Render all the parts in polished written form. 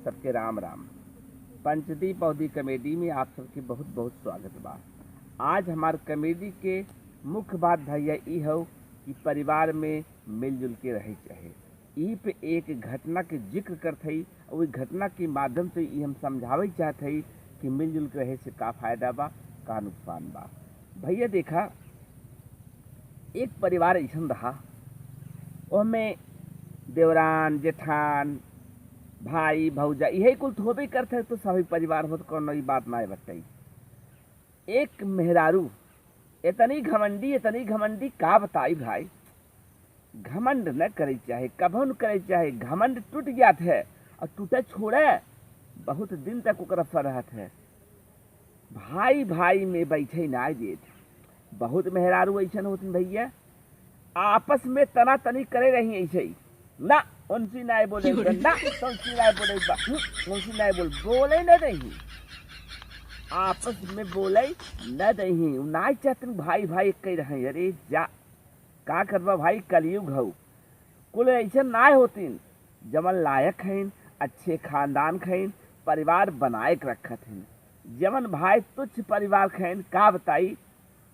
सबके राम राम। पंचदी पौधी कॉमेडी में आप सबके बहुत बहुत स्वागत बा। आज हमार कॉमेडी के मुख्य बात भैया ई हो कि परिवार में मिलजुल के रहे चाहे। ई पे एक घटना के जिक्र करत हई और वही घटना के माध्यम से ई हम समझावे चाहत हई कि मिलजुल के रहे से का फायदा बा, का नुकसान बा। भैया देखा, एक परिवार ऐसा रहा, ओमे देवरान जेठान भाई भौजा यही कुल होबे करते तो सभी परिवार हो तो कोनो बात ना बताई। एक मेहरारू इतनी घमंडी का बताई भाई। घमंड न करे चाहे, कभो न करे चाहे। घमंड टूट जात है और टूटे छोड़े बहुत दिन तक ओकरा फरहत है। भाई भाई में बैठे ना देत। बहुत मेहरारू ऐसा होती भैया, आपस में तना तनी करे रही ऐसे ही ना उनसी नाय बोले ना तुमसी नाय बोले उनसी नाय बोले न दही, आपस में बोले न दही नाय चाहते भाई भाई कह रहे। अरे जा का करवा भाई, कलयुग हो। कुल ऐसा नाय होतीन जमन लायक हैं, अच्छे खानदान खैन, परिवार बनाए के रखत हैं। जमन भाई तुच्छ परिवार खैन का बताई,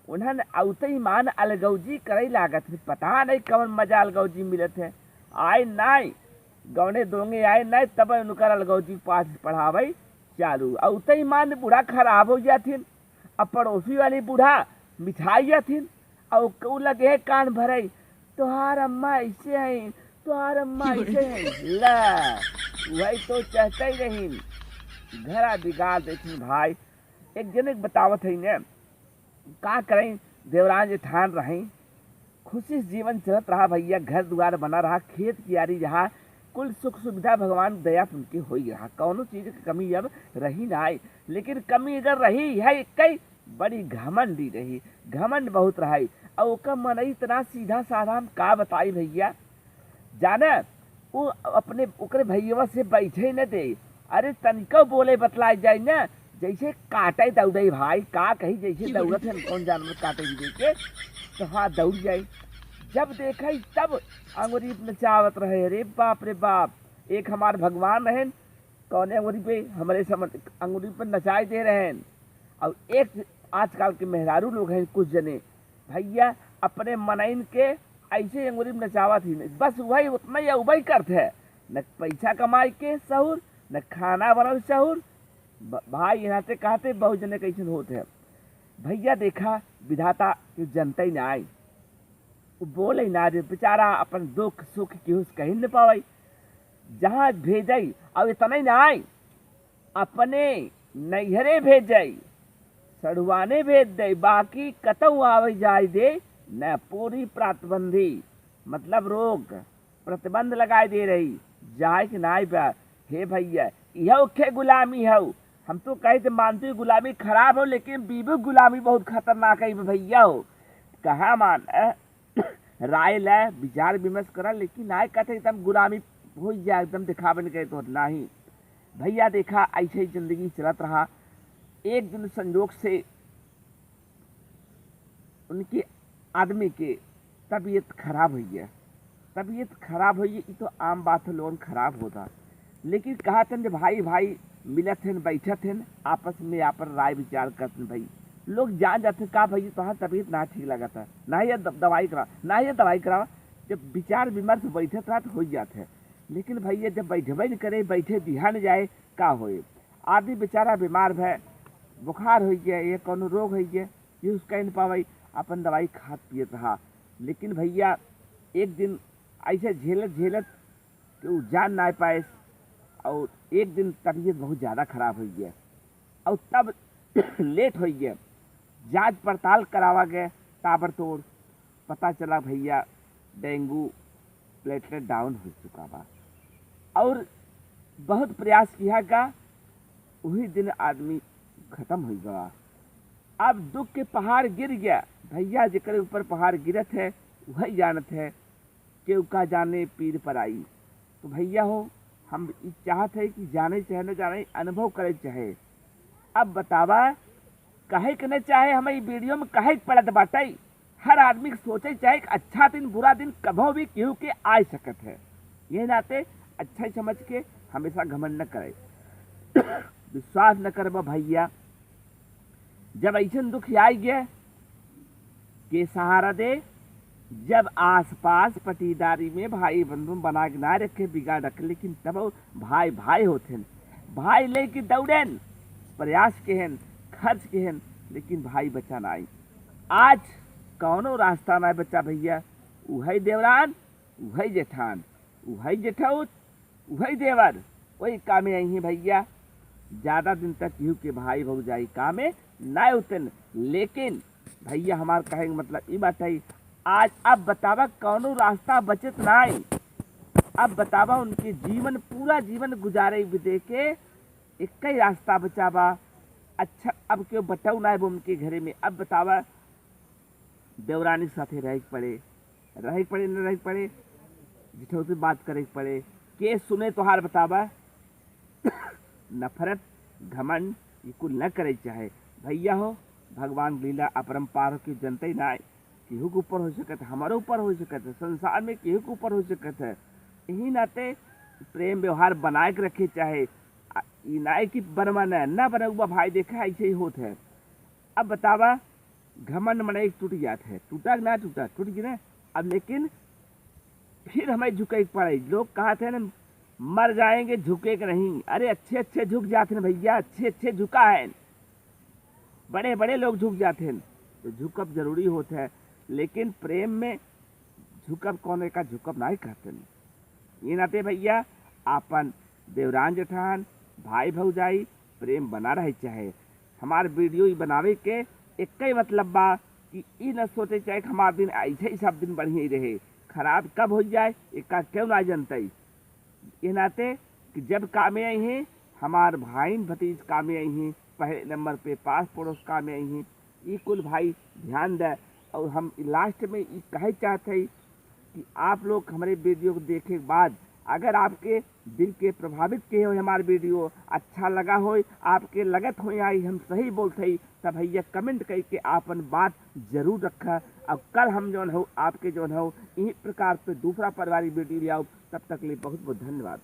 उन्हें औते ही मान अलगौजी करे लागत है। पता नहीं कवन मजा अलगौजी मिलत है। आए नाय गौने दोंगे आए नाय तब उनकर अलगौजी पाठ पढ़ावे चालू। औते ही मान बूढ़ा खराब हो जाथिन। अब पड़ोसी वाली बूढ़ा मिठाई जाथिन और कऊ लगे है कान भरे, तोहार अम्मा ऐसे हैं, तोहार अम्मा ऐसे हैं। ला वही तो चाहते ही नहीं, घरा बिगाड़ देथिन भाई। एक जन एक बतावत है ने का करें, देवरान जेठान रहे, खुशी से जीवन चलत रहा भैया। घर द्वार बना रहा, खेत कियारी रहा, कुल सुख सुविधा भगवान दया उनके हो रहा। कौनो चीज की कमी अब रही ना आई। लेकिन कमी अगर रही है कई बड़ी घमंडी रही, घमंड बहुत रही। और ओका मन इतना सीधा साधा हम का बताई भैया। जाने वो अपने ओकरे भैया से बैठे न दे। अरे तनिको बोले बतलाए जाए न, जैसे काटे दौड़े भाई। का कही जैसे दौड़त है कौन जानवर काटे दे के तो हाँ दौड़ जाए। जब देखे तब अंगुरी नचावत रहे। अरे बाप रे बाप, एक हमार भगवान रहे, कौने अंगुरी पे हमारे समझ अंगुरी पर नचाए दे रहे हैं। और एक आजकल के मेहरारू लोग हैं कुछ जने भैया, अपने मनइन के ऐसे अंगुरी में नचावत ही नहीं, बस वही उतना ही उबई करते है। न पैसा कमाई के सहूर, न खाना बनल सहूर। भाई यहाँ से कहते बहुत जने कैसे होते हैं भैया। देखा विधाता के जनता ही ना आई, वो बोले ना रे बेचारा अपन दुख सुख केहू से कहीं न पावे। जहाँ भेजई अब इतना ही ना आई, अपने नैहरे भेजई, सड़ुआने भेज दे, बाकी कतऊ आवे जाए दे न। पूरी प्रतिबंधी मतलब रोक प्रतिबंध लगाए दे रही, जाए कि ना बा। हे भैया यह खे गुलामी है। हम तो कहे थे मानते गुलामी खराब हो, लेकिन बीबी गुलामी बहुत खतरनाक है भैया हो। कहा मान राय ले विचार विमर्श करा, लेकिन आए कहते एकदम गुलामी हो जाए, एकदम दिखावे नहीं गए तो नहीं भैया। देखा ऐसे ही जिंदगी चलत रहा। एक दिन संजोग से उनके आदमी के तबीयत खराब हुई है। तबीयत खराब हुई है तो आम बात है, लोन खराब होता। लेकिन कहा था भाई भाई मिलत हैं, बैठत हैं, आपस में यहाँ पर राय विचार करते भाई। लोग जान जाते का भाई तुम्हारा तबीयत ना ठीक लगा था, ना ये दवाई करा, ना ये दवाई करावा। जब विचार विमर्श बैठत रहा तो हो जाते हैं। लेकिन भैया जब बैठबे न करे, बैठे ध्यान जाए का होए। आदमी बेचारा बीमार है, बुखार हो जाए, ये कोनो रोग हो जाए, ये उसका नहीं पावे, अपन दवाई खात पियत रहा। लेकिन भैया एक दिन ऐसे झेलत झेलत कि जान ना पाए, और एक दिन तबीयत बहुत ज़्यादा खराब हो गया। और तब लेट हो गया, जांच पड़ताल करावा गया, ताबड़तोड़ पता चला भैया डेंगू प्लेटलेट डाउन हो चुका बा। और बहुत प्रयास किया का, वही दिन आदमी खत्म हो गया। अब दुख के पहाड़ गिर गया भैया। जेकर ऊपर पहाड़ गिरत है वही जानत है कि उसका जाने पीर पर आई। तो भैया हो, हम चाहते हैं कि जाने चाहे न जाने, अनुभव करे चाहे। अब बतावा कहे के न चाहे, हमें वीडियो में कहे पड़त बाटे। हर आदमी सोचे चाहे अच्छा दिन बुरा दिन कभो भी केहू के आ सकत है। ये नाते अच्छा समझ के हमेशा घमंड न करे। विश्वास न करब भैया, जब ऐसा दुख आई गए के सहारा दे, जब आसपास पटीदारी में भाई बंधु बना के ना रखे बिगाड़ रखे, लेकिन तब भाई भाई होते हैं, भाई लेके दौड़ेन, प्रयास के हैं, खर्च के हैं, लेकिन भाई बचा ना आई। आज कौनो रास्ता ना बचा भैया, उहई देवरान, उहई जेठान, उहई जेठौत, उहई देवर, वही कामे आई हैं भैया। ज्यादा दिन तक केहू के भाई भौजाई कामे ना उतन, लेकिन भैया हमार कहे मतलब ये बात है, आज अब बतावा कौनो रास्ता बचत ना आई। अब बतावा उनके जीवन पूरा जीवन गुजारे दे के एक ही रास्ता बचावा। अच्छा अब क्यों बटाऊ ना है उनके घरे में। अब बतावा देवरानी साथे रह पड़े न रह पड़े, जिठो से बात करे पड़े, के सुने तोहार बतावा। नफरत घमंड ये कुल न करे चाहे भैया हो। भगवान लीला अपरंपार की जनता ही ना आए, केहू के ऊपर हो सकत है, हमारे ऊपर हो सकत है, संसार में केहू के ऊपर हो सकत है। यही नाते प्रेम व्यवहार बनाए के रखे चाहे, नाय की बनवाना है ना बना हुआ भाई देखा ऐसे ही होता है। अब बतावा घमंड मन एक टूट जाता है, टूटा ना टूटा टूट गया। अब लेकिन फिर हमें झुके पड़े। लोग कहा थे ना मर जाएंगे झुके के नहीं, अरे अच्छे अच्छे झुक जाते हैं भैया, अच्छे अच्छे झुका है, बड़े बड़े लोग झुक जाते हैं। तो झुकब जरूरी होता है, लेकिन प्रेम में झुकब कौन का झुकब नहीं कहते। ये नाते भैया आपन देवरान जेठान भाई भौजाई प्रेम बना रहे चाहे। हमार वीडियो बनावे के एक ही मतलब बा कि ई न सोचे चाहे हमार दिन ऐसे ही सब दिन बढ़िया ही रहे, खराब कब हो जाए एक क्यों ना जानते। ये नाते कि जब कामे आई हैं हमार भाई भतीज कामे आई हैं, पहले नंबर पे पास पड़ोस कामे आई हैं, ये कुल भाई ध्यान दे। और हम लास्ट में ये कहे चाहते हैं कि आप लोग हमारे वीडियो को देखे के बाद अगर आपके दिल के प्रभावित किए हो हमारे वीडियो अच्छा लगा हो, आपके लगत हो आई हम सही बोलते तब भैया कमेंट करके आपन बात जरूर रखा। अब कल हम जो हो आपके जो हो इसी प्रकार से दूसरा पारिवारिक वीडियो ले आओ। तब तक लिए बहुत बहुत धन्यवाद।